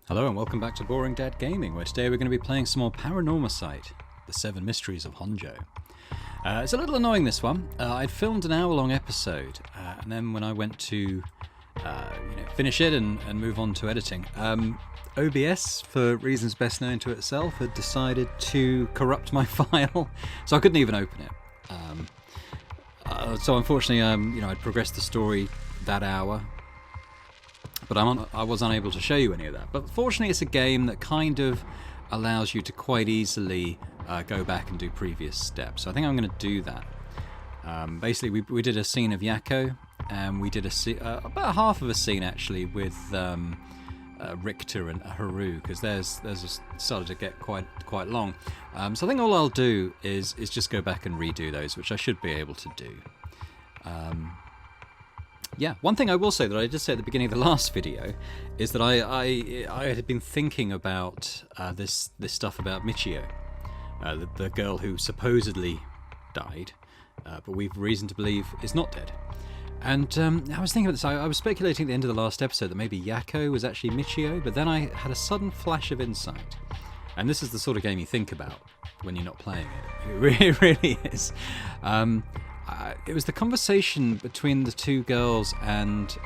Hello and welcome back to Boring Dad Gaming, where today we're going to be playing some more Paranormasight, the Seven Mysteries of Honjo. It's a little annoying, this one. I'd filmed an hour-long episode, and then when I went to finish it and move on to editing, OBS, for reasons best known to itself, had decided to corrupt my file, so I couldn't even open it. So unfortunately, I'd progressed the story that hour, but I was unable to show you any of that. But fortunately, it's a game that kind of allows you to quite easily go back and do previous steps. So I think I'm going to do that. Basically, we did a scene of Yakko, and we did about half of a scene actually with Richter and Haru, because there's started to get quite long. So I think all I'll do is just go back and redo those, which I should be able to do. Yeah, one thing I will say that I did say at the beginning of the last video is that I had been thinking about this stuff about Michio, the girl who supposedly died, but we've reason to believe is not dead. And I was thinking about this. I was speculating at the end of the last episode that maybe Yakko was actually Michio, but then I had a sudden flash of insight. And this is the sort of game you think about when you're not playing it. It really is. It was the conversation between the two girls and,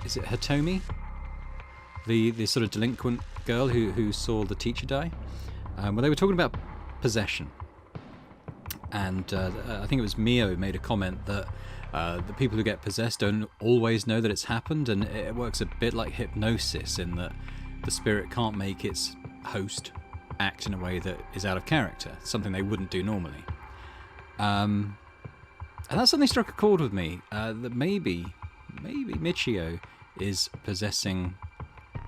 is it Hitomi? The sort of delinquent girl who saw the teacher die? Where they were talking about possession. And I think it was Mio who made a comment that the people who get possessed don't always know that it's happened, and it works a bit like hypnosis in that the spirit can't make its host act in a way that is out of character, something they wouldn't do normally. And that suddenly struck a chord with me, that maybe Michio is possessing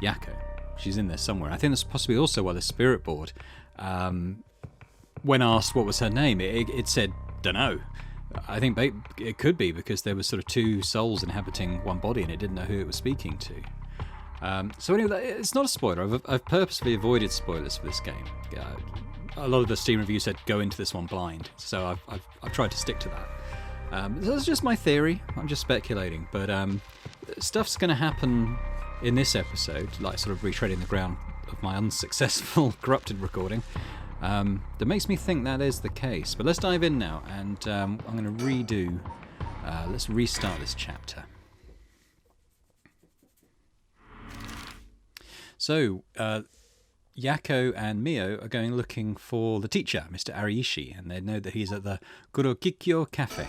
Yakko. She's in there somewhere. I think that's possibly also why the spirit board, when asked what was her name, it said, dunno. I think it could be because there was sort of two souls inhabiting one body and it didn't know who it was speaking to. So anyway, it's not a spoiler. I've purposely avoided spoilers for this game. A lot of the Steam reviews said go into this one blind, so I've tried to stick to that. That's just my theory. I'm just speculating, but stuff's going to happen in this episode, like sort of retreading the ground of my unsuccessful corrupted recording, that makes me think that is the case. But let's dive in now, and I'm going to let's restart this chapter. So, Yakko and Mio are going looking for the teacher, Mr. Ariishi, and they know that he's at the Kurokikyo Cafe.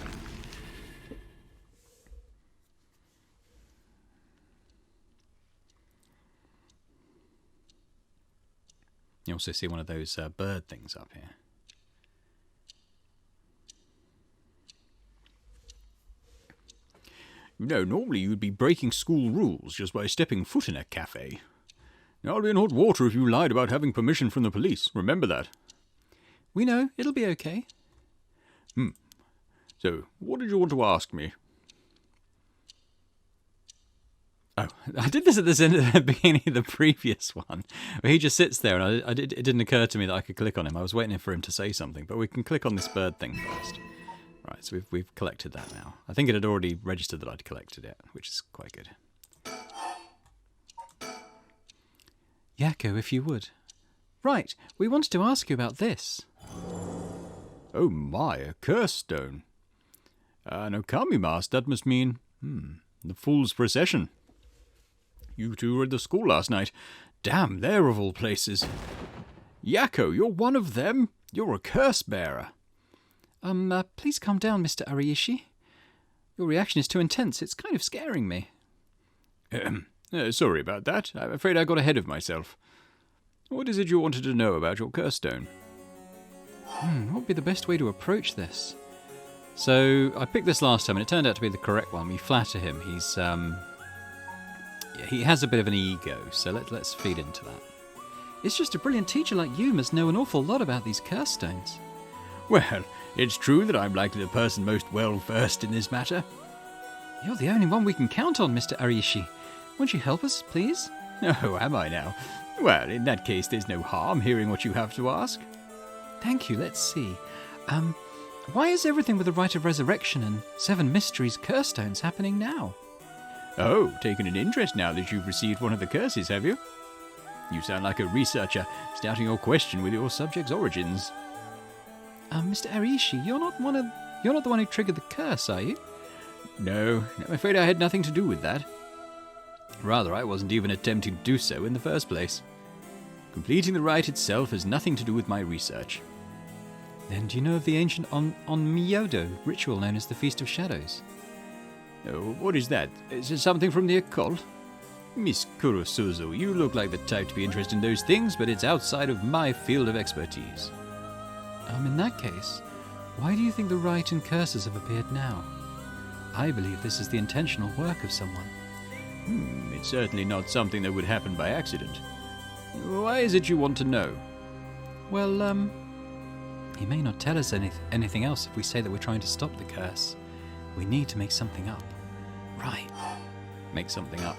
You also see one of those bird things up here. You know, normally you'd be breaking school rules just by stepping foot in a cafe. I'll be in hot water if you lied about having permission from the police. Remember that. We know. It'll be okay. So, what did you want to ask me? Oh, I did this at the beginning of the previous one, where he just sits there, and it didn't occur to me that I could click on him. I was waiting for him to say something, but we can click on this bird thing first. Right, so we've collected that now. I think it had already registered that I'd collected it, which is quite good. Yakko, if you would. Right, we wanted to ask you about this. Oh my, a curse stone. No Kami-mas, that must mean, the Fool's Procession. You two were at the school last night. Damn, there of all places. Yakko, you're one of them? You're a curse bearer. Please calm down, Mr. Ariishi. Your reaction is too intense. It's kind of scaring me. Sorry about that. I'm afraid I got ahead of myself. What is it you wanted to know about your curse stone? What would be the best way to approach this? So, I picked this last time, and it turned out to be the correct one. We flatter him. He has a bit of an ego, so let's feed into that. It's just a brilliant teacher like you must know an awful lot about these curse stones. Well, it's true that I'm likely the person most well-versed in this matter. You're the only one we can count on, Mr. Ariishi. Won't you help us, please? Oh, am I now? Well, in that case, there's no harm hearing what you have to ask. Thank you, let's see. Why is everything with the Rite of Resurrection and Seven Mysteries curse stones happening now? Oh, taken an interest now that you've received one of the curses, have you? You sound like a researcher, starting your question with your subject's origins. Mr. Arishi, you're not the one who triggered the curse, are you? No, I'm afraid I had nothing to do with that. Rather, I wasn't even attempting to do so in the first place. Completing the rite itself has nothing to do with my research. Then do you know of the ancient Onmyodo ritual known as the Feast of Shadows? Oh, what is that? Is it something from the occult? Miss Kurosuzu, you look like the type to be interested in those things, but it's outside of my field of expertise. In that case, why do you think the rite and curses have appeared now? I believe this is the intentional work of someone. It's certainly not something that would happen by accident. Why is it you want to know? Well, he may not tell us anything else if we say that we're trying to stop the curse. We need to make something up. Right. Make something up.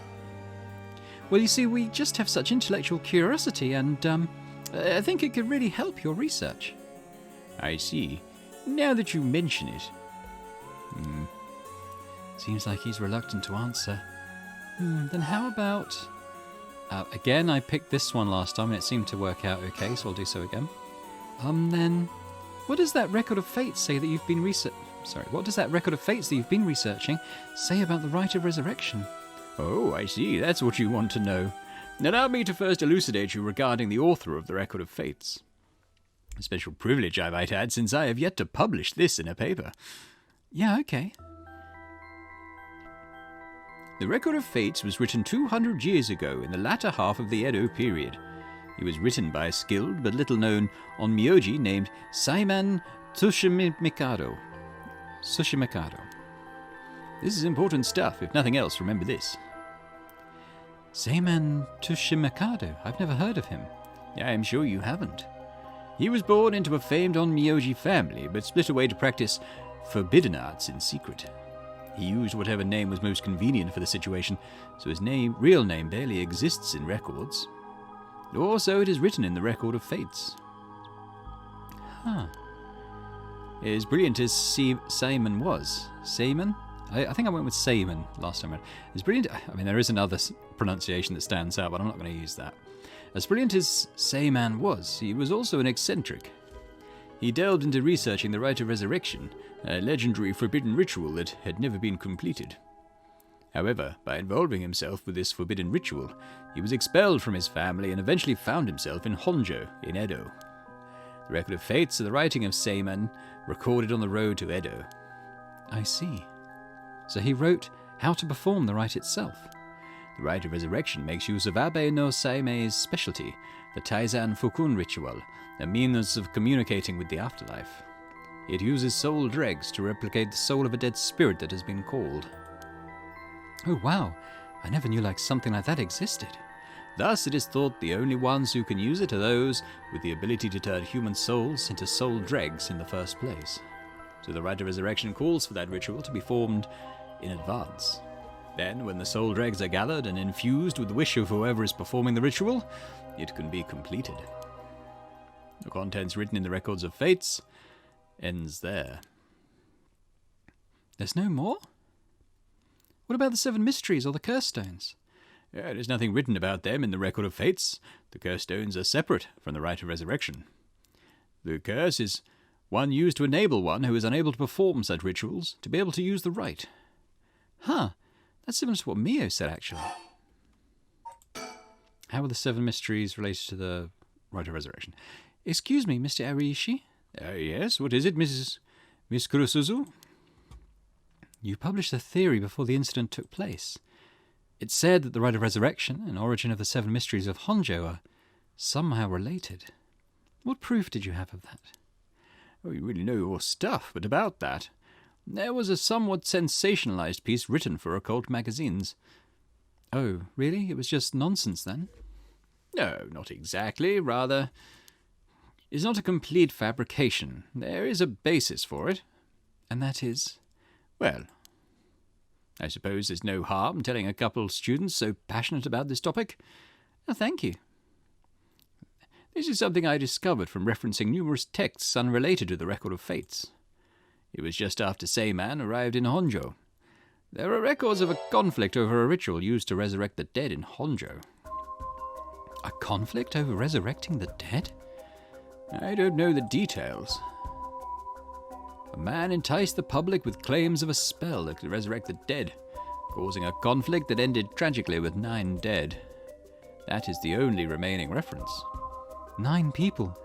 Well, you see, we just have such intellectual curiosity, and I think it could really help your research. I see. Now that you mention it. Seems like he's reluctant to answer. Then how about... again, I picked this one last time, and it seemed to work out okay, so I'll do so again. Then... What does that record of fates say that you've been what does that record of fates that you've been researching say about the rite of resurrection? Oh, I see. That's what you want to know. Allow me to first elucidate you regarding the author of the Record of Fates. A special privilege, I might add, since I have yet to publish this in a paper. Yeah, okay. The Record of Fates was written 200 years ago in the latter half of the Edo period. It was written by a skilled but little-known onmyoji named Saiman Tsushimikado. This is important stuff. If nothing else, remember this. Saiman Tsushimikado? I've never heard of him. I am sure you haven't. He was born into a famed onmyoji family, but split away to practice forbidden arts in secret. He used whatever name was most convenient for the situation, so his real name barely exists in records. Or so it is written in the Record of Fates. As brilliant as Saiman was... Saiman? I think I went with Saiman last time. As brilliant... I mean, there is another pronunciation that stands out, but I'm not going to use that. As brilliant as Saiman was, he was also an eccentric. He delved into researching the rite of resurrection, a legendary forbidden ritual that had never been completed. However, by involving himself with this forbidden ritual, he was expelled from his family and eventually found himself in Honjo, in Edo. The Record of Fates are the writing of Saiman, recorded on the road to Edo. I see. So he wrote how to perform the rite itself. The rite of resurrection makes use of Abe no Saimei's specialty, the Taizan Fukun ritual, a means of communicating with the afterlife. It uses soul dregs to replicate the soul of a dead spirit that has been called. Oh wow, I never knew something like that existed. Thus it is thought the only ones who can use it are those with the ability to turn human souls into soul dregs in the first place. So the rite of resurrection calls for that ritual to be formed in advance. Then, when the soul dregs are gathered and infused with the wish of whoever is performing the ritual, it can be completed. The contents written in the Records of Fates ends there. There's no more? What about the Seven Mysteries or the Curse Stones? There's nothing written about them in the Record of Fates. The Curse Stones are separate from the Rite of Resurrection. The curse is one used to enable one who is unable to perform such rituals to be able to use the rite. That's similar to what Mio said, actually. How are the Seven Mysteries related to the Rite of Resurrection? Excuse me, Mr. Arishi? Yes, what is it, Miss Kurosuzu? You published a theory before the incident took place. It said that the Rite of Resurrection and origin of the Seven Mysteries of Honjo are somehow related. What proof did you have of that? Oh, you really know your stuff, but about that, there was a somewhat sensationalized piece written for occult magazines. Oh, really? It was just nonsense then? No, not exactly. Rather, it's not a complete fabrication. There is a basis for it. And that is? Well, I suppose there's no harm telling a couple students so passionate about this topic. Oh, thank you. This is something I discovered from referencing numerous texts unrelated to the Record of Fates. It was just after Saiman arrived in Honjo. There are records of a conflict over a ritual used to resurrect the dead in Honjo. A conflict over resurrecting the dead? I don't know the details. A man enticed the public with claims of a spell that could resurrect the dead, causing a conflict that ended tragically with 9 dead. That is the only remaining reference. 9 people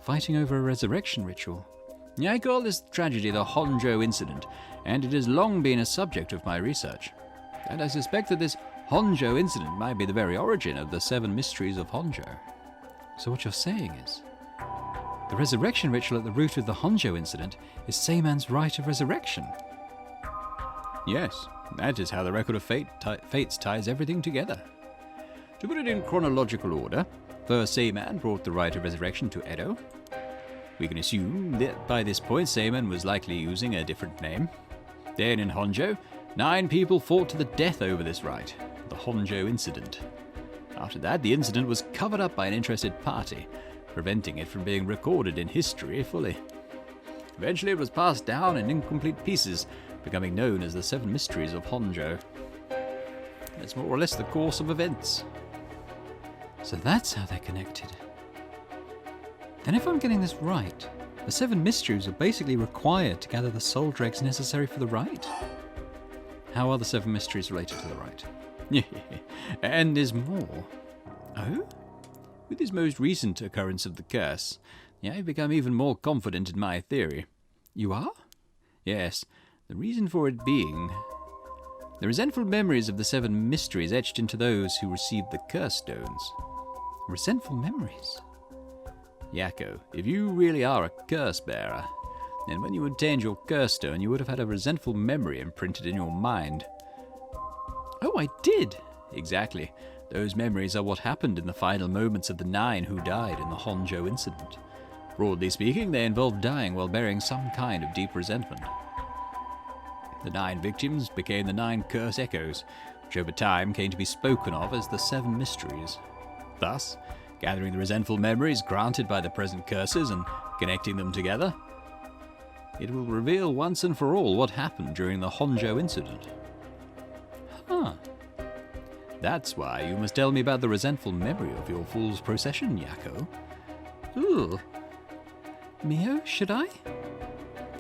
fighting over a resurrection ritual. I call this tragedy the Honjo incident, and it has long been a subject of my research. And I suspect that this Honjo incident might be the very origin of the 7 Mysteries of Honjo. So what you're saying is, the resurrection ritual at the root of the Honjo incident is Seiman's rite of resurrection. Yes, that is how the record of fates ties everything together. To put it in chronological order, first Seiman brought the rite of resurrection to Edo. We can assume that by this point Seiman was likely using a different name. Then in Honjo, 9 people fought to the death over this rite, the Honjo incident. After that, the incident was covered up by an interested party, preventing it from being recorded in history fully. Eventually it was passed down in incomplete pieces, becoming known as the 7 Mysteries of Honjo. That's more or less the course of events. So that's how they're connected. Then if I'm getting this right, the 7 mysteries are basically required to gather the soul dregs necessary for the rite. How are the 7 mysteries related to the rite? And there's more. Oh? With this most recent occurrence of the curse, I've become even more confident in my theory. You are? Yes, the reason for it being the resentful memories of the 7 mysteries etched into those who received the curse stones. Resentful memories? Yakko, if you really are a curse bearer, then when you obtained your curse stone, you would have had a resentful memory imprinted in your mind. Oh, I did! Exactly. Those memories are what happened in the final moments of the 9 who died in the Honjo incident. Broadly speaking, they involved dying while bearing some kind of deep resentment. The 9 victims became the 9 curse echoes, which over time came to be spoken of as the 7 mysteries. Thus, gathering the resentful memories granted by the present curses and connecting them together, it will reveal once and for all what happened during the Honjo incident. Huh. That's why you must tell me about the resentful memory of your fool's procession, Yakko. Ooh. Mio, should I?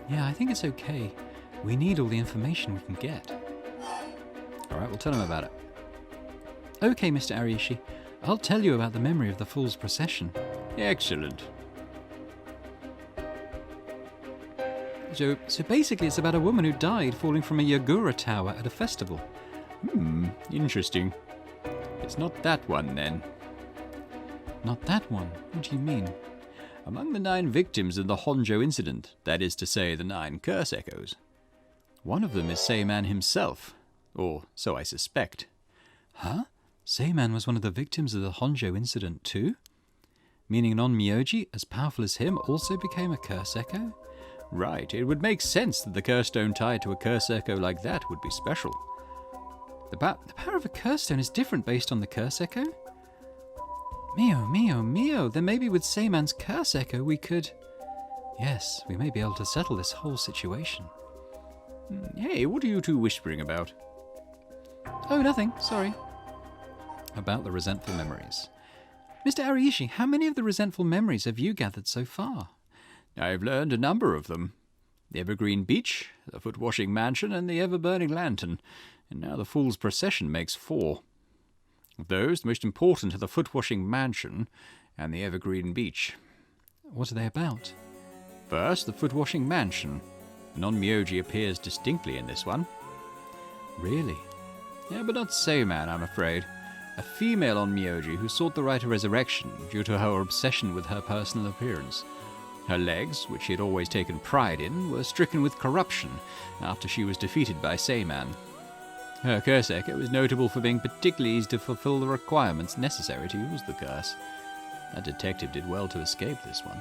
Yeah, I think it's okay. We need all the information we can get. Alright, we'll tell him about it. Okay, Mr. Ariishi. I'll tell you about the memory of the fool's procession. Excellent. So basically it's about a woman who died falling from a Yagura tower at a festival. Interesting. It's not that one, then. Not that one? What do you mean? Among the 9 victims of the Honjo incident, that is to say, the 9 curse echoes, one of them is Seiman himself, or so I suspect. Huh? Seiman was one of the victims of the Honjo incident too? Meaning non-Myoji, as powerful as him, also became a curse echo? Right, it would make sense that the curse stone tied to a curse echo like that would be special. The power of a curse stone is different based on the curse echo? Mio, then maybe with Seiman's curse echo we could... Yes, we may be able to settle this whole situation. Hey, what are you two whispering about? Oh, nothing, sorry. About the resentful memories. Mr. Ariishi, how many of the resentful memories have you gathered so far? I've learned a number of them. The Evergreen Beach, the Foot-Washing Mansion, and the Ever-Burning Lantern. And now the Fool's Procession makes 4. Of those, the most important are the Foot-Washing Mansion and the Evergreen Beach. What are they about? First, the Foot-Washing Mansion. Non-Myoji appears distinctly in this one. Really? Yeah, but not Seiman, I'm afraid. A female on-Myoji who sought the rite of resurrection due to her obsession with her personal appearance. Her legs, which she had always taken pride in, were stricken with corruption after she was defeated by Seiman. Her curse echo is notable for being particularly easy to fulfill the requirements necessary to use the curse. That detective did well to escape this one.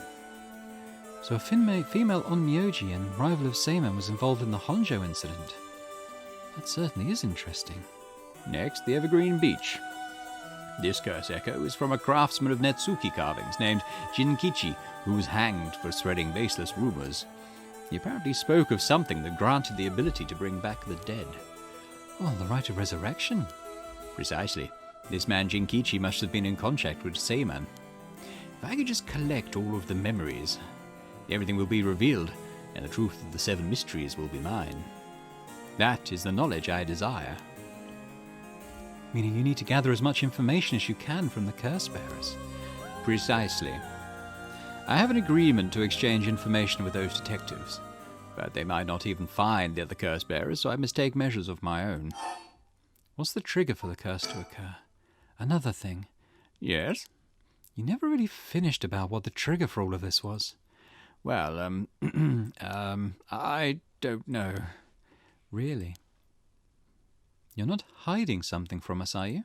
So a female on-Myoji and rival of Seiman was involved in the Honjo incident. That certainly is interesting. Next, the Evergreen Beach. This curse echo is from a craftsman of Netsuki carvings named Jinkichi, who was hanged for spreading baseless rumors. He apparently spoke of something that granted the ability to bring back the dead. Oh, the rite of resurrection? Precisely. This man Jinkichi must have been in contact with Seiman. If I could just collect all of the memories, everything will be revealed, and the truth of the 7 mysteries will be mine. That is the knowledge I desire. Meaning you need to gather as much information as you can from the curse bearers. Precisely. I have an agreement to exchange information with those detectives, but they might not even find the other curse bearers, so I must take measures of my own. What's the trigger for the curse to occur? Another thing. Yes? You never really finished about what the trigger for all of this was. Well, I don't know. Really? You're not hiding something from us, are you?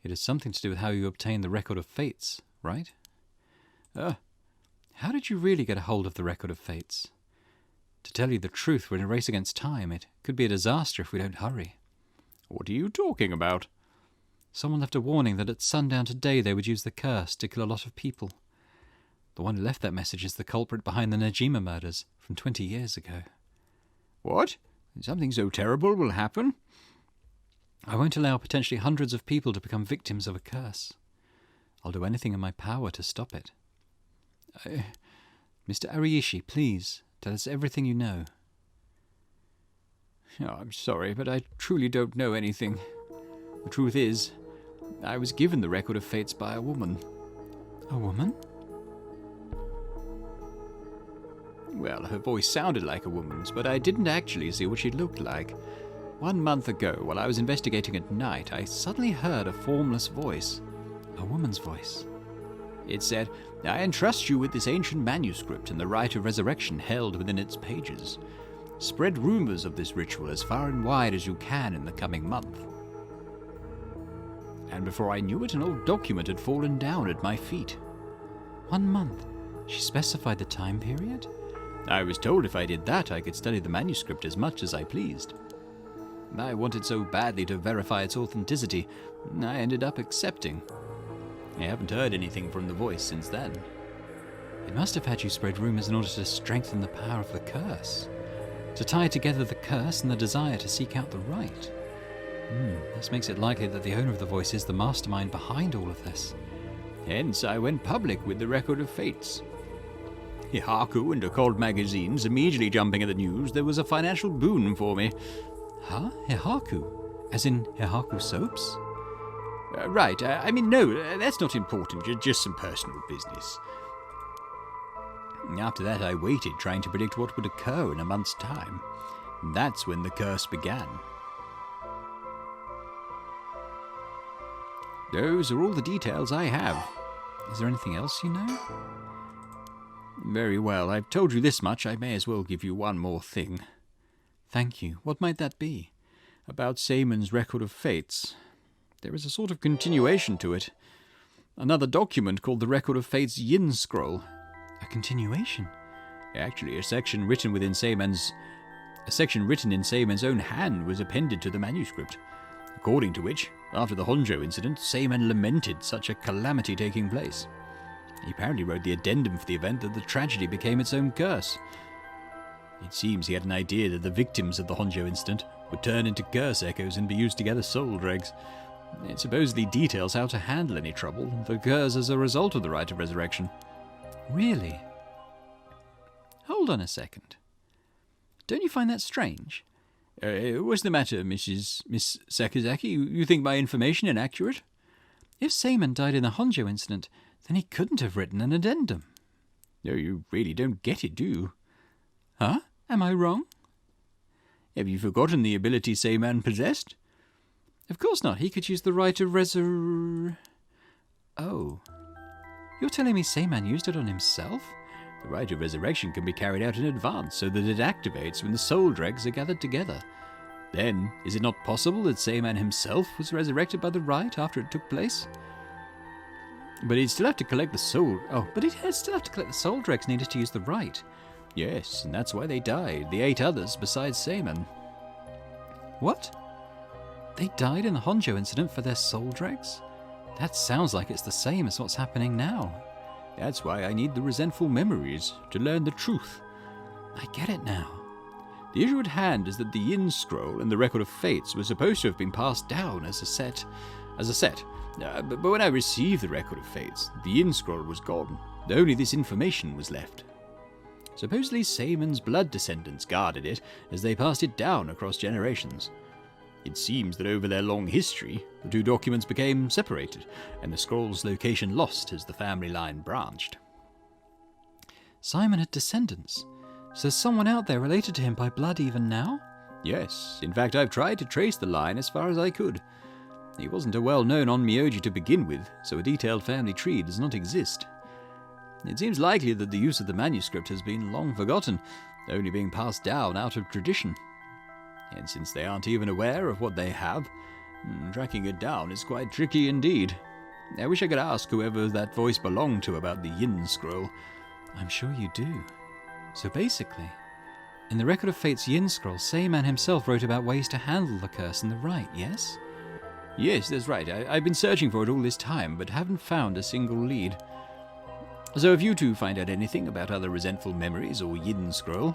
It has something to do with how you obtained the Record of Fates, right? How did you really get a hold of the Record of Fates? To tell you the truth, we're in a race against time. It could be a disaster if we don't hurry. What are you talking about? Someone left a warning that at sundown today they would use the curse to kill a lot of people. The one who left that message is the culprit behind the Najima murders from 20 years ago. What? Something so terrible will happen? I won't allow potentially hundreds of people to become victims of a curse. I'll do anything in my power to stop it. Mr. Ariishi, please, tell us everything you know. Oh, I'm sorry, but I truly don't know anything. The truth is, I was given the Record of Fates by a woman. A woman? Well, her voice sounded like a woman's, but I didn't actually see what she looked like. 1 month ago, while I was investigating at night, I suddenly heard a formless voice. A woman's voice. It said, "I entrust you with this ancient manuscript and the rite of resurrection held within its pages. Spread rumors of this ritual as far and wide as you can in the coming month." And before I knew it, an old document had fallen down at my feet. 1 month? She specified the time period? I was told if I did that, I could study the manuscript as much as I pleased. I wanted so badly to verify its authenticity, I ended up accepting. I haven't heard anything from the voice since then. It must have had you spread rumors in order to strengthen the power of the curse. To tie together the curse and the desire to seek out the right. This makes it likely that the owner of the voice is the mastermind behind all of this. Hence, I went public with the Record of Fates. Hihaku and Occult magazines immediately jumping at the news, there was a financial boon for me. Huh? Hihaku? As in Hihaku soaps? Right, no, that's not important, just some personal business. After that, I waited, trying to predict what would occur in a month's time. That's when the curse began. Those are all the details I have. Is there anything else you know? Very well, I've told you this much, I may as well give you one more thing. Thank you. What might that be? About Seiman's Record of Fates. There is a sort of continuation to it. Another document called the Record of Fates Yin Scroll. A continuation? Actually, a section written in Seiman's own hand was appended to the manuscript, according to which, after the Honjo incident, Seiman lamented such a calamity taking place. He apparently wrote the addendum for the event that the tragedy became its own curse. It seems he had an idea that the victims of the Honjo incident would turn into curse echoes and be used to gather soul dregs. It supposedly details how to handle any trouble that occurs as a result of the rite of resurrection. Really? Hold on a second. Don't you find that strange? What's the matter, Miss Sakazaki? You think my information inaccurate? If Seiman died in the Honjo incident, then he couldn't have written an addendum. No, you really don't get it, do you? Huh? Am I wrong? Have you forgotten the ability Seiman possessed? Of course not. He could use the rite of Oh. You're telling me Seiman used it on himself? The rite of resurrection can be carried out in advance so that it activates when the soul dregs are gathered together. Then, is it not possible that Seiman himself was resurrected by the rite after it took place? But he'd still have to collect the soul... but he'd still have to collect the soul dregs needed to use the rite. Yes, and that's why they died, the 8 others besides Seiman. What? They died in the Honjo incident for their soul dregs? That sounds like it's the same as what's happening now. That's why I need the resentful memories, to learn the truth. I get it now. The issue at hand is that the Yin Scroll and the Record of Fates were supposed to have been passed down as a set. But when I received the Record of Fates, the Yin Scroll was gone. Only this information was left. Supposedly Sayman's blood descendants guarded it as they passed it down across generations. It seems that over their long history, the two documents became separated, and the scroll's location lost as the family line branched. Simon had descendants. So there's someone out there related to him by blood even now? Yes, in fact I've tried to trace the line as far as I could. He wasn't a well-known Onmyoji to begin with, so a detailed family tree does not exist. It seems likely that the use of the manuscript has been long forgotten, only being passed down out of tradition. And since they aren't even aware of what they have, tracking it down is quite tricky indeed. I wish I could ask whoever that voice belonged to about the Yin Scroll. I'm sure you do. So basically, in the Record of Fate's Yin Scroll, Sayman himself wrote about ways to handle the curse in the rite, yes? Yes, that's right. I've been searching for it all this time, but haven't found a single lead. So if you two find out anything about other resentful memories or Yin Scroll,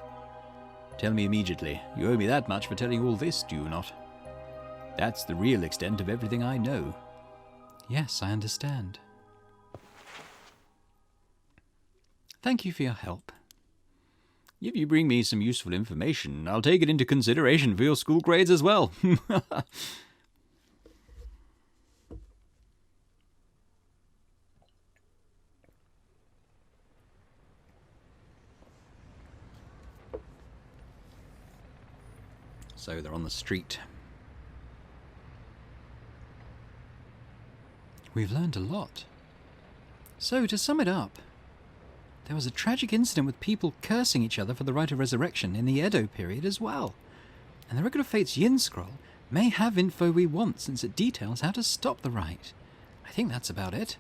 tell me immediately. You owe me that much for telling all this, do you not? That's the real extent of everything I know. Yes, I understand. Thank you for your help. If you bring me some useful information, I'll take it into consideration for your school grades as well. So they're on the street. We've learned a lot. So, to sum it up, there was a tragic incident with people cursing each other for the rite of resurrection in the Edo period as well. And the Record of Fate's Yin Scroll may have info we want since it details how to stop the rite. I think that's about it.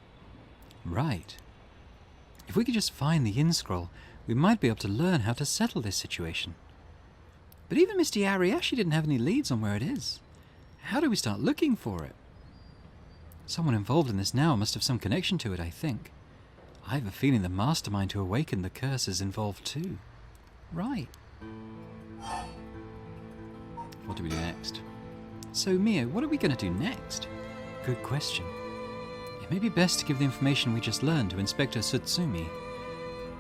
Right. If we could just find the Yin Scroll, we might be able to learn how to settle this situation. But even Mr. Ariashi didn't have any leads on where it is. How do we start looking for it? Someone involved in this now must have some connection to it, I think. I have a feeling the mastermind who awakened the curse is involved too. Right. What do we do next? So, Mio, what are we going to do next? Good question. It may be best to give the information we just learned to Inspector Tsutsumi.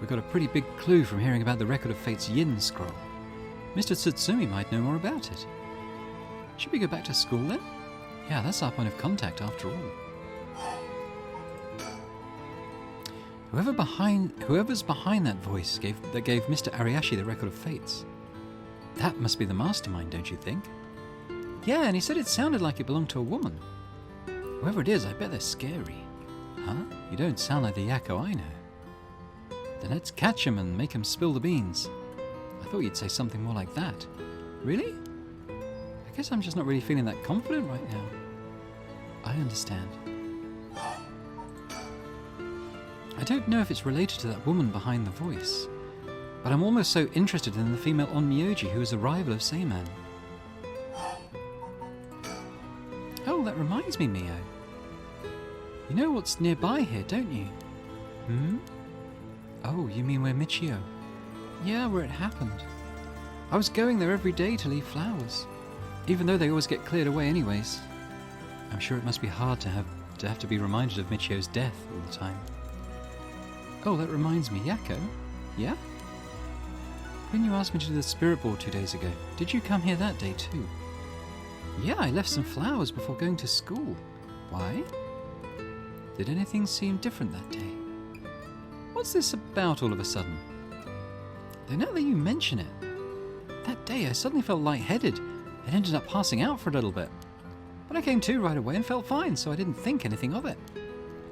We got a pretty big clue from hearing about the Record of Fate's Yin Scroll. Mr. Tsutsumi might know more about it. Should we go back to school then? Yeah, that's our point of contact after all. Whoever's behind that voice that gave Mr. Ariashi the Record of Fates. That must be the mastermind, don't you think? Yeah, and he said it sounded like it belonged to a woman. Whoever it is, I bet they're scary. Huh? You don't sound like the Yakko I know. Then let's catch him and make him spill the beans. I thought you'd say something more like that. Really? I guess I'm just not really feeling that confident right now. I understand. I don't know if it's related to that woman behind the voice, but I'm almost so interested in the female Onmyoji who is a rival of Sayman. Oh, that reminds me, Mio. You know what's nearby here, don't you? Oh, you mean where Michio? Yeah, where it happened. I was going there every day to leave flowers, even though they always get cleared away anyways. I'm sure it must be hard to have to be reminded of Michio's death all the time. Oh, that reminds me, Yakko? Yeah? When you asked me to do the spirit board 2 days ago, did you come here that day too? Yeah, I left some flowers before going to school. Why? Did anything seem different that day? What's this about all of a sudden? Though now that you mention it, that day I suddenly felt lightheaded and ended up passing out for a little bit. But I came to right away and felt fine, so I didn't think anything of it.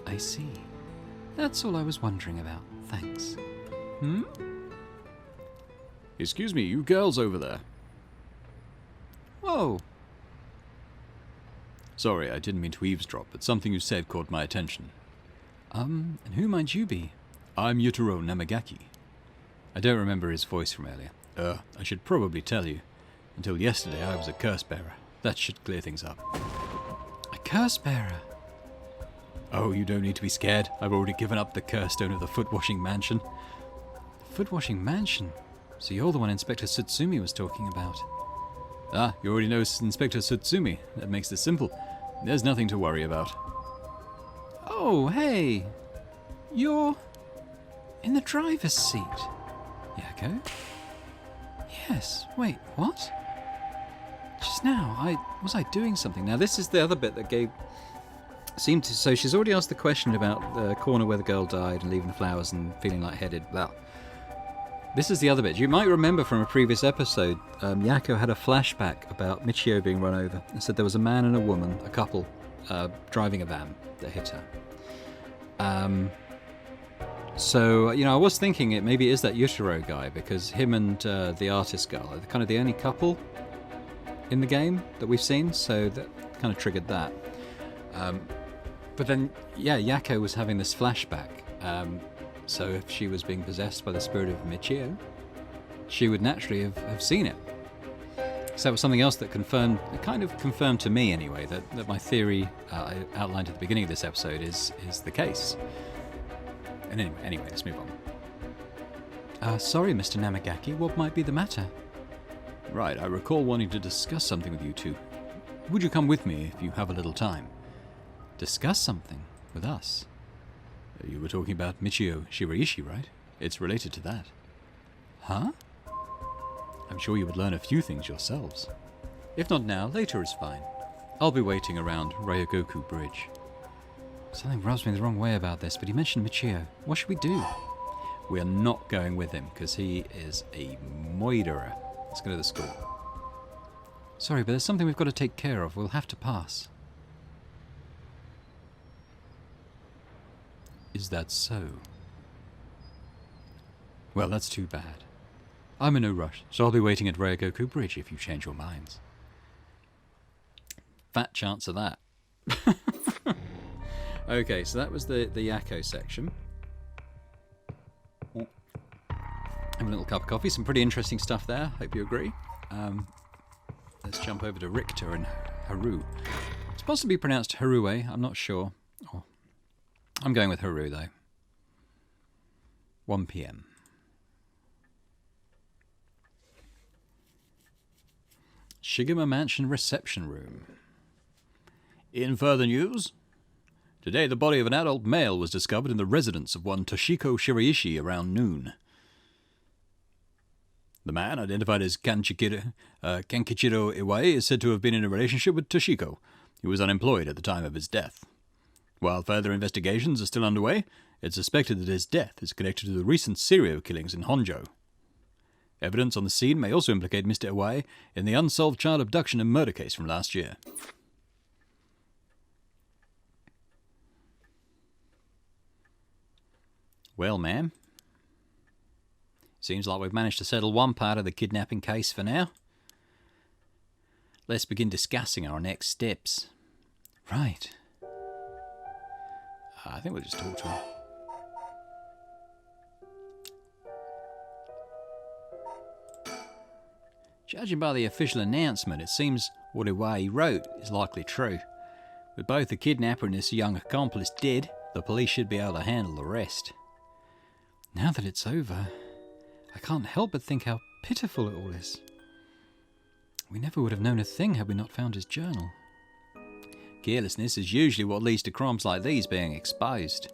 I see. That's all I was wondering about. Thanks. Excuse me, you girls over there. Whoa. Sorry, I didn't mean to eavesdrop, but something you said caught my attention. And who might you be? I'm Yutaro Namagaki. I don't remember his voice from earlier. I should probably tell you. Until yesterday, I was a curse bearer. That should clear things up. A curse bearer? Oh, you don't need to be scared. I've already given up the curse stone of the foot-washing mansion. The foot-washing mansion? So you're the one Inspector Tsutsumi was talking about. Ah, you already know Inspector Tsutsumi. That makes this simple. There's nothing to worry about. Oh, hey! You're in the driver's seat. Yako? Yes, wait, what? Just now, was I doing something? Now, this is the other bit that seemed to... So she's already asked the question about the corner where the girl died and leaving the flowers and feeling lightheaded. Well, this is the other bit. You might remember from a previous episode, Yako had a flashback about Michio being run over. It said there was a man and a woman, a couple, driving a van that hit her. So, I was thinking maybe it is that Yutaro guy, because him and the artist girl are kind of the only couple in the game that we've seen, so that kind of triggered that. But then, Yako was having this flashback. So if she was being possessed by the spirit of Michio, she would naturally have seen it. So that was something else that kind of confirmed to me anyway, that my theory I outlined at the beginning of this episode is the case. And anyway, let's move on. Sorry, Mr. Namagaki, what might be the matter? Right, I recall wanting to discuss something with you two. Would you come with me if you have a little time? Discuss something? With us? You were talking about Michio Shiraishi, right? It's related to that. Huh? I'm sure you would learn a few things yourselves. If not now, later is fine. I'll be waiting around Ryogoku Bridge. Something rubs me the wrong way about this, but he mentioned Michio. What should we do? We are not going with him, because he is a moiderer. Let's go to the school. Sorry, but there's something we've got to take care of. We'll have to pass. Is that so? Well, that's too bad. I'm in no rush, so I'll be waiting at Ryogoku Bridge if you change your minds. Fat chance of that. Okay, so that was the Yako section. Have a little cup of coffee, some pretty interesting stuff there, hope you agree. Let's jump over to Richter and Haru. It's possibly pronounced Harue, I'm not sure. I'm going with Haru though. 1 p.m. Shigema Mansion reception room. In further news, today the body of an adult male was discovered in the residence of one Toshiko Shiraishi around noon. The man, identified as Kankichiro Iwai, is said to have been in a relationship with Toshiko, who was unemployed at the time of his death. While further investigations are still underway, it's suspected that his death is connected to the recent serial killings in Honjo. Evidence on the scene may also implicate Mr. Iwai in the unsolved child abduction and murder case from last year. Well, ma'am, seems like we've managed to settle one part of the kidnapping case for now. Let's begin discussing our next steps. Right. I think we'll just talk to him. Judging by the official announcement, it seems what Iwai wrote is likely true. With both the kidnapper and his young accomplice dead, the police should be able to handle the rest. Now that it's over, I can't help but think how pitiful it all is. We never would have known a thing had we not found his journal. Carelessness is usually what leads to crimes like these being exposed.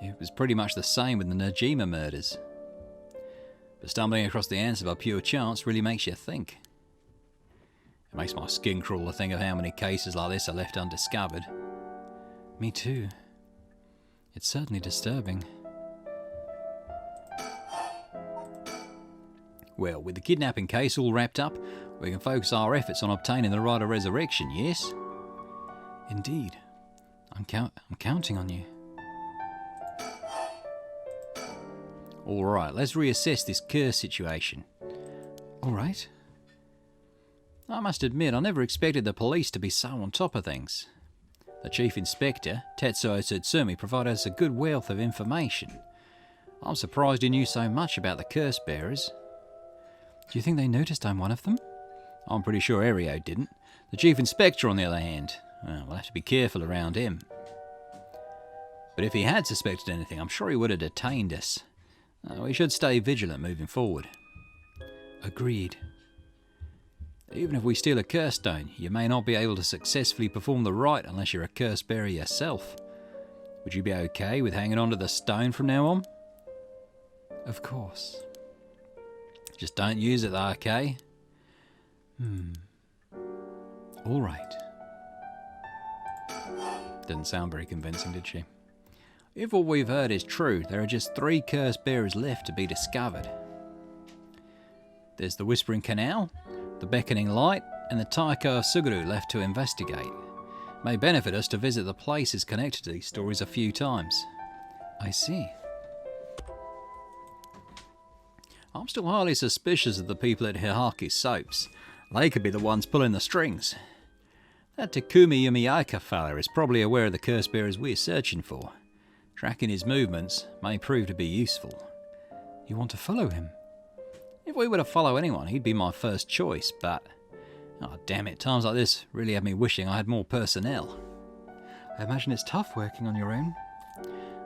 It was pretty much the same with the Najima murders. But stumbling across the answer by pure chance really makes you think. It makes my skin crawl to think of how many cases like this are left undiscovered. Me too. It's certainly disturbing. Well, with the kidnapping case all wrapped up, we can focus our efforts on obtaining the right of resurrection, yes? Indeed. I'm counting on you. Alright, let's reassess this curse situation. Alright. I must admit, I never expected the police to be so on top of things. The Chief Inspector, Tetsuo Tsutsumi, provided us a good wealth of information. I'm surprised he knew so much about the curse bearers. Do you think they noticed I'm one of them? I'm pretty sure Ario didn't. The Chief Inspector, on the other hand, well, we'll have to be careful around him. But if he had suspected anything, I'm sure he would have detained us. We should stay vigilant moving forward. Agreed. Even if we steal a curse stone, you may not be able to successfully perform the rite unless you're a curse bearer yourself. Would you be okay with hanging on to the stone from now on? Of course. Just don't use it though, okay? All right. Didn't sound very convincing, did she? If what we've heard is true, there are just 3 curse bearers left to be discovered. There's the Whispering Canal, the Beckoning Light, and the Taiko of Suguru left to investigate. It may benefit us to visit the places connected to these stories a few times. I see. I'm still highly suspicious of the people at Hihaki Soaps. They could be the ones pulling the strings. That Takumi Yumiyaka fella is probably aware of the curse bearers we're searching for. Tracking his movements may prove to be useful. You want to follow him? If we were to follow anyone, he'd be my first choice, but... Oh, damn it, times like this really have me wishing I had more personnel. I imagine it's tough working on your own.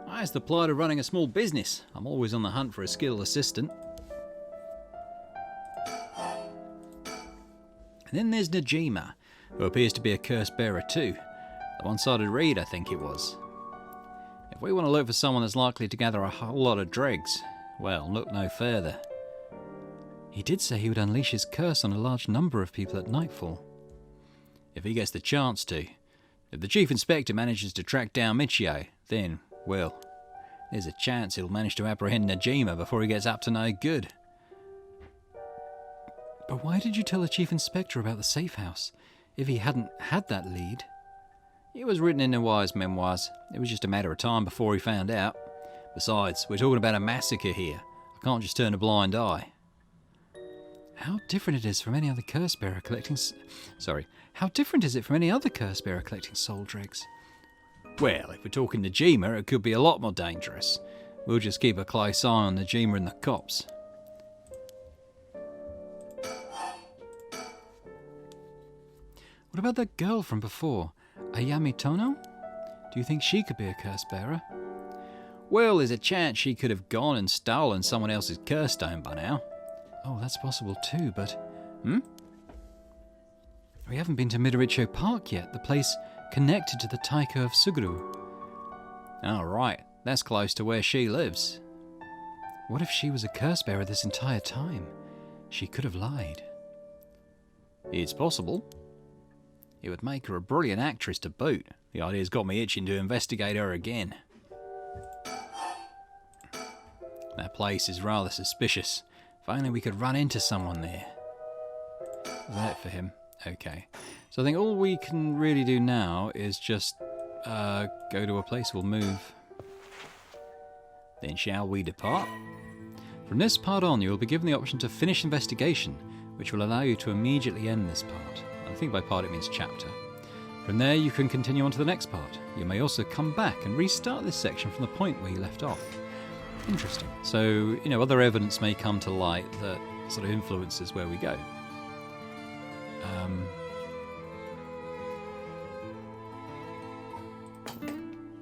It's the plight of running a small business. I'm always on the hunt for a skilled assistant. And then there's Najima, who appears to be a curse bearer too. The one-sided reed, I think it was. If we want to look for someone that's likely to gather a whole lot of dregs, well, look no further. He did say he would unleash his curse on a large number of people at nightfall. If he gets the chance to. If the Chief Inspector manages to track down Michio, then, well, there's a chance he'll manage to apprehend Najima before he gets up to no good. But why did you tell the Chief Inspector about the safe house, if he hadn't had that lead? It was written in Nawai's memoirs. It was just a matter of time before he found out. Besides, we're talking about a massacre here. I can't just turn a blind eye. How different it is from any other curse bearer collecting... How different is it from any other curse bearer collecting soul dregs? Well, if we're talking Najima, it could be a lot more dangerous. We'll just keep a close eye on Najima and the cops. What about that girl from before? Ayami Tono? Do you think she could be a curse bearer? Well, there's a chance she could have gone and stolen someone else's curse stone by now. Oh, that's possible too, but... We haven't been to Midoricho Park yet, the place connected to the Taiko of Suguru. Oh, right. That's close to where she lives. What if she was a curse bearer this entire time? She could have lied. It's possible. It would make her a brilliant actress to boot. The idea's got me itching to investigate her again. That place is rather suspicious. If only we could run into someone there. Is that it for him? Okay. So I think all we can really do now is just go to a place we'll move. Then shall we depart? From this part on, you will be given the option to finish investigation, which will allow you to immediately end this part. I think by part it means chapter. From there you can continue on to the next part. You may also come back and restart this section from the point where you left off. Interesting. So, other evidence may come to light that sort of influences where we go. Hang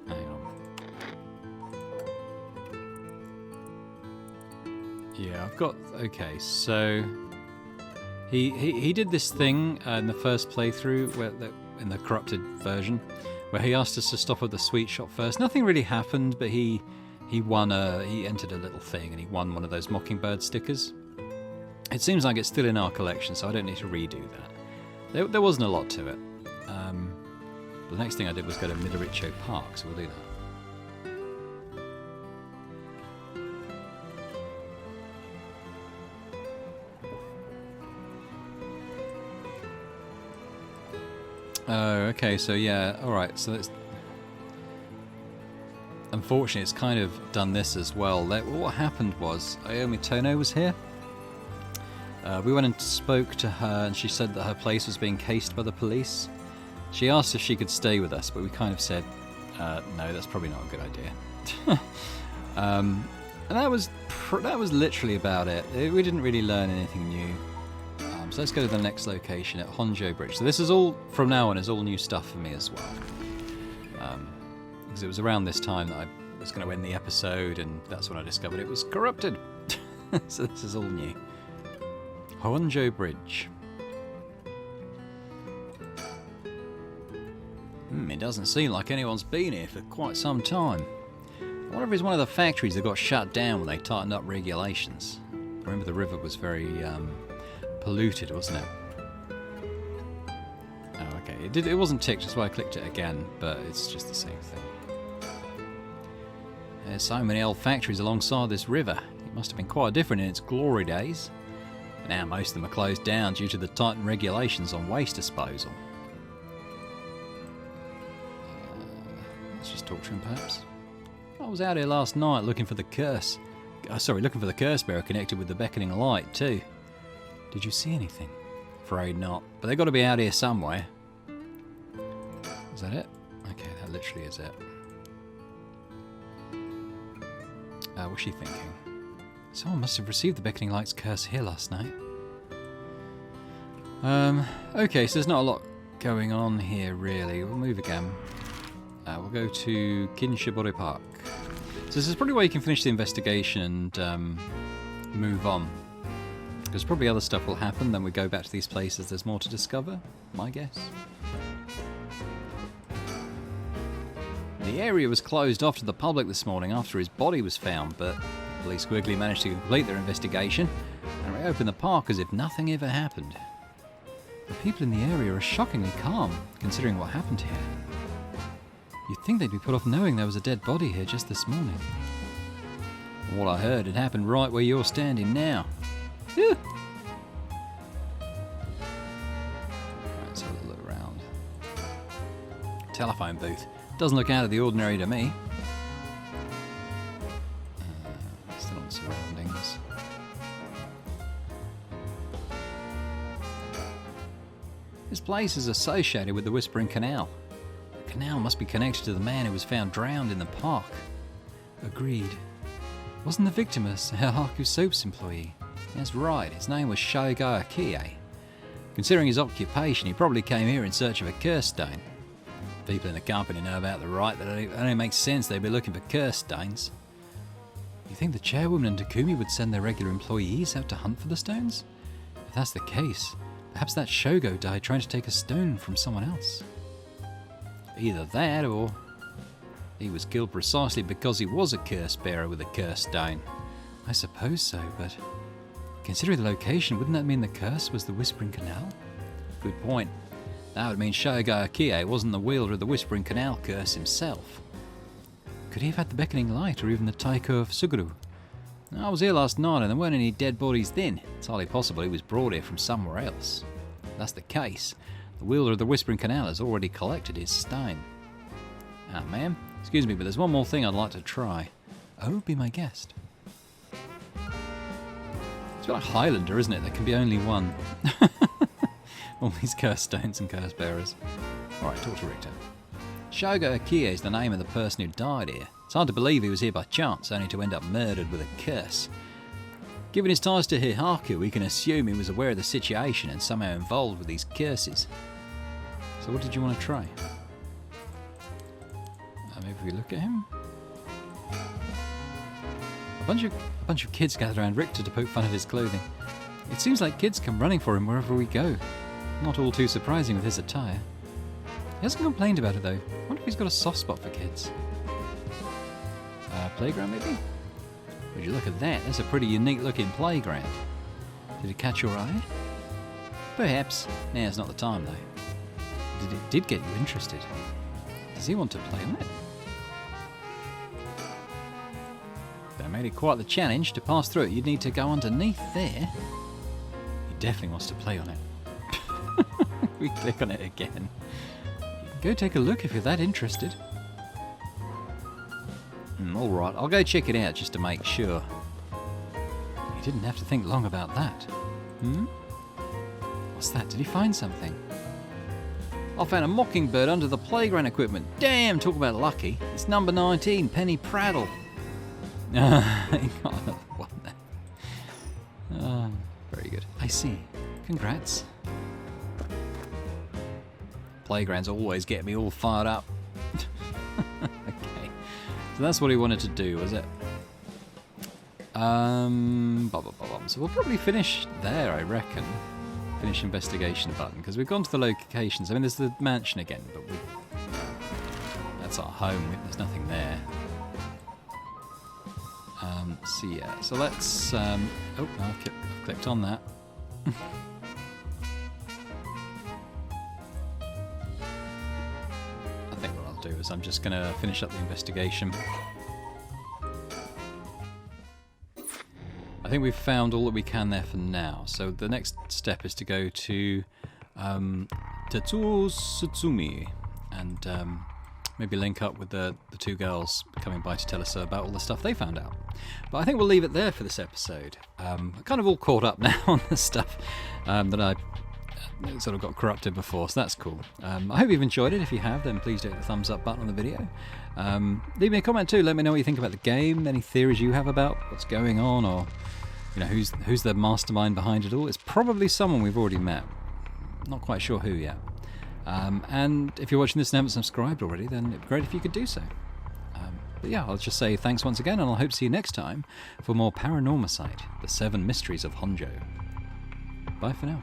on. Yeah, I've got... Okay, so... He did this thing in the first playthrough, in the corrupted version, where he asked us to stop at the sweet shop first. Nothing really happened, but he entered a little thing and he won one of those Mockingbird stickers. It seems like it's still in our collection, so I don't need to redo that. There wasn't a lot to it. The next thing I did was go to Midoricho Park, so we'll do that. Oh, okay, so yeah, alright, so that's... Unfortunately, it's kind of done this as well. What happened was, Aomi Tono was here. We went and spoke to her, and she said that her place was being cased by the police. She asked if she could stay with us, but we kind of said, no, that's probably not a good idea. And that was literally about it. We didn't really learn anything new. So let's go to the next location at Honjo Bridge. So this is all, from now on, is all new stuff for me as well. Because it was around this time that I was going to end the episode, and that's when I discovered it was corrupted. So this is all new. Honjo Bridge. It doesn't seem like anyone's been here for quite some time. I wonder if it's one of the factories that got shut down when they tightened up regulations. Remember, the river was very polluted, wasn't it? Oh, okay. It wasn't ticked, that's why I clicked it again, but it's just the same thing. There's so many old factories alongside this river. It must have been quite different in its glory days. But now most of them are closed down due to the tightened regulations on waste disposal. Let's just talk to him, perhaps. I was out here last night looking for the curse. Looking for the curse bearer connected with the beckoning light, too. Did you see anything? Afraid not. But they've got to be out here somewhere. Is that it? Okay, that literally is it. What's she thinking? Someone must have received the beckoning light's curse here last night. Okay, so there's not a lot going on here, really. We'll move again. We'll go to Kinshibori Park. So this is probably where you can finish the investigation and move on. Because probably other stuff will happen, then we go back to these places, there's more to discover, my guess. The area was closed off to the public this morning after his body was found, but police quickly managed to complete their investigation and reopen the park as if nothing ever happened. The people in the area are shockingly calm, considering what happened here. You'd think they'd be put off knowing there was a dead body here just this morning. From what I heard, it happened right where you're standing now. Phew. Let's have a look around. Telephone booth. Doesn't look out of the ordinary to me. Still on surroundings. This place is associated with the Whispering Canal. The canal must be connected to the man who was found drowned in the park. Agreed. Wasn't the victim a Haku Soaps employee? That's right, his name was Shogo Akie. Considering his occupation, he probably came here in search of a curse stone. People in the company know about the right that it only makes sense they'd be looking for curse stones. You think the chairwoman and Takumi would send their regular employees out to hunt for the stones? If that's the case, perhaps that Shogo died trying to take a stone from someone else. Either that, or he was killed precisely because he was a curse bearer with a curse stone. I suppose so, but considering the location, wouldn't that mean the curse was the Whispering Canal? Good point. That would mean Shogo Akie wasn't the wielder of the Whispering Canal curse himself. Could he have had the Beckoning Light, or even the Taiko of Suguru? I was here last night and there weren't any dead bodies then. It's highly possible he was brought here from somewhere else. If that's the case, the wielder of the Whispering Canal has already collected his stone. Ah, ma'am, excuse me, but there's one more thing I'd like to try. Oh, be my guest. It's a bit like Highlander, isn't it? There can be only one. All these curse stones and curse bearers. Alright, talk to Richter. Shogo Akie is the name of the person who died here. It's hard to believe he was here by chance, only to end up murdered with a curse. Given his ties to Hihaku, we can assume he was aware of the situation and somehow involved with these curses. So what did you want to try? Maybe we look at him? A bunch of kids gathered around Richter to poke fun at his clothing. It seems like kids come running for him wherever we go. Not all too surprising with his attire. He hasn't complained about it though. I wonder if he's got a soft spot for kids. Playground maybe? Would you look at that? That's a pretty unique looking playground. Did it catch your eye? Perhaps. Now's not the time though. It did get you interested. Does he want to play on it? They made it quite the challenge. To pass through it, you'd need to go underneath there. He definitely wants to play on it. We click on it again. Go take a look if you're that interested. Alright, I'll go check it out just to make sure. He didn't have to think long about that. What's that? Did he find something? I found a mockingbird under the playground equipment. Damn, talk about lucky. It's number 19, Penny Prattle. He got another one there. Very good. I see. Congrats. Playgrounds always get me all fired up. Okay. So that's what he wanted to do, was it? So we'll probably finish there, I reckon. Finish investigation button, because we've gone to the locations. I mean, there's the mansion again, but that's our home. There's nothing there. So yeah, so let's... I've clicked on that. I think what I'll do is I'm just going to finish up the investigation. I think we've found all that we can there for now. So the next step is to go to Tetsuo Sutsumi and maybe link up with the two girls coming by to tell us about all the stuff they found out. But I think we'll leave it there for this episode. I'm kind of all caught up now on the stuff that I sort of got corrupted before, so that's cool. I hope you've enjoyed it. If you have, then please do hit the thumbs up button on the video. Leave me a comment too. Let me know what you think about the game, any theories you have about what's going on, or who's the mastermind behind it all. It's probably someone we've already met. Not quite sure who yet. And if you're watching this and haven't subscribed already, then it'd be great if you could do so. But yeah, I'll just say thanks once again, and I'll hope to see you next time for more Paranormasight, the Seven Mysteries of Honjo. Bye for now.